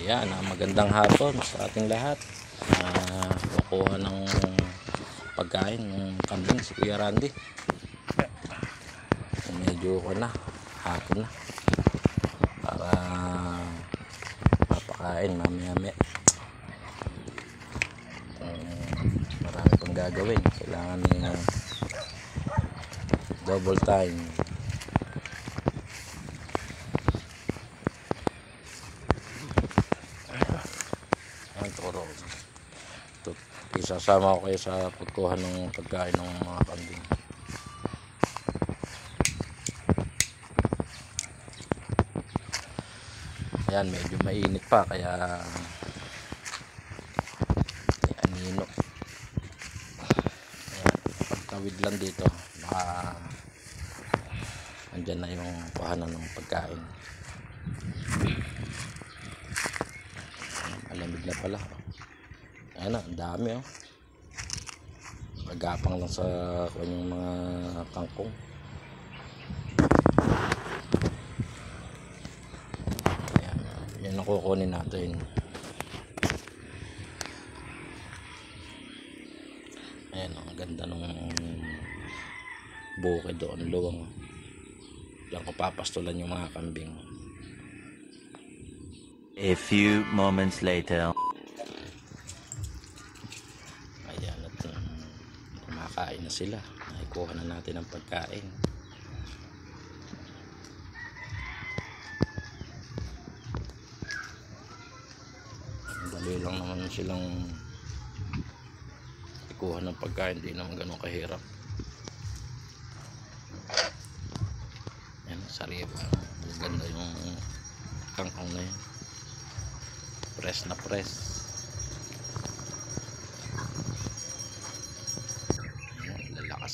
Ayan, magandang hapon sa ating lahat. Kukuha ng pagkain ng kambing si Kuya Randy. Medyo hapon na para mapakain mamaya. Marami pang gagawin, kailangan ng double time. Isasama ko kayo sa pagkuha ng pagkain ng mga kambing. Ayan, medyo mainit pa kaya anino. Ayan, pagtawid lang dito baka andyan na yung kuhanan ng pagkain. Malamig na pala. Ayan na, ang dami Magapang lang sa kanyang mga kangkong. Ayan, yan ang kukunin natin. Ayan, ang ganda ng bukid doon, luwang. Diyan ko papastulan yung mga kambing. A few moments later. Kumakain na sila. Naikuha na natin ang pagkain. Dali lang naman silang ikuha ng pagkain, hindi naman ganun kahirap. Yan, sariwa. Ganda yung kangkong na yan. Press na press.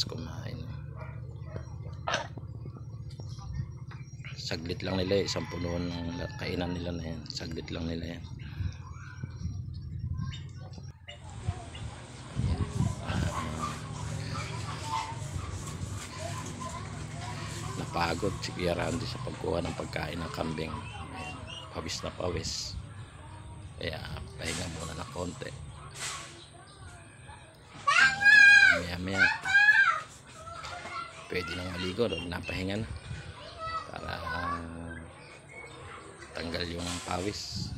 Kumain. Saglit lang nila, isang puno ng kainan nila na yan. Saglit lang nila yan. Napagod si Kuya Randy sa pagkuha ng pagkain ng kambing. Ayan, pawis na pawis. Kaya pahinga muna ng konti. Maya pwede nang maligo, napahinga na para tanggal yung pawis.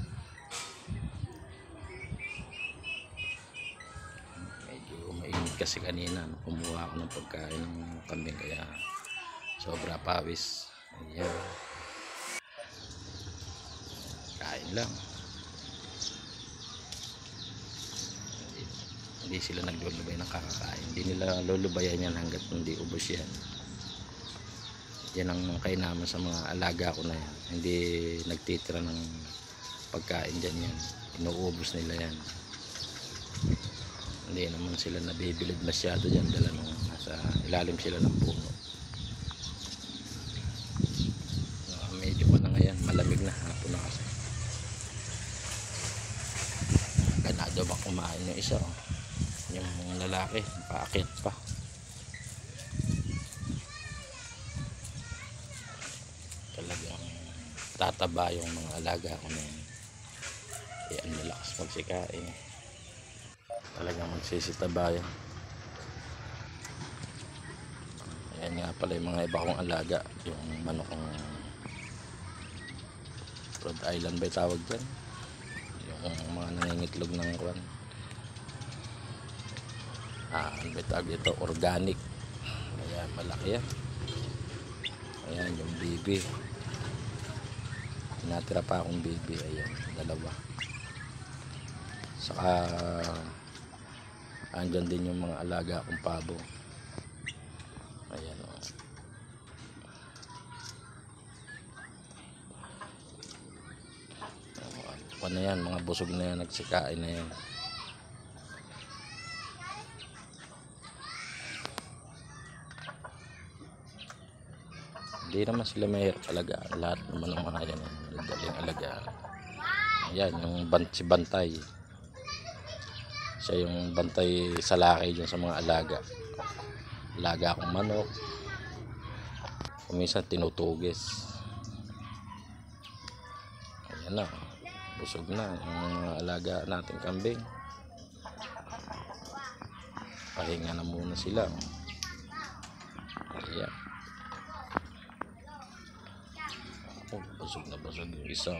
Medyo mainit kasi kanina, kumuha ako ng pagkain ng kambing kaya sobra pawis. Ayan, kain lang. Hindi sila naglulubay ng kakakain. Hindi nila lulubayan yan hanggat hindi ubos yan. Yan ang kainaman sa mga alaga ko na yan. Hindi nagtitira ng pagkain dyan yan. Inuubos nila yan. Hindi naman sila nabibilid masyado dyan dala nung nasa ilalim sila ng puno. Medyo pa na ngayon. Malamig na. Hapon na kasi. Ganado ba kumain yung isa yung lalaki, paakit pa. Talagang tataba yung mga alaga ko na yan. Ang malakas magsikain. Talagang magsisitaba yan. Ayan nga pala yung mga iba kong alaga, yung manok ng Rhode Island ba tawag dyan, yung mga nangingitlog ng kwan. Ang bitag ito, organic. Ayan, malaki yan. Ayan, yung baby. Natira pa akong baby. Ayan, dalawa. Saka andyan din yung mga alaga akong pabo. Ayan o. Ano na yan, mga busog na yan, nagsikain na yan. Hindi naman sila mahirap alagaan. Lahat naman ng mga yan madaling alagaan. Ayan, yung si Bantay. Siya yung bantay sa laki dyan sa mga alaga. Alaga akong manok. Kuminsan tinutugis. Ayan na. busog na yung mga alaga nating kambing. Pahinga na muna sila. Ayan. Busog na busog yung isa.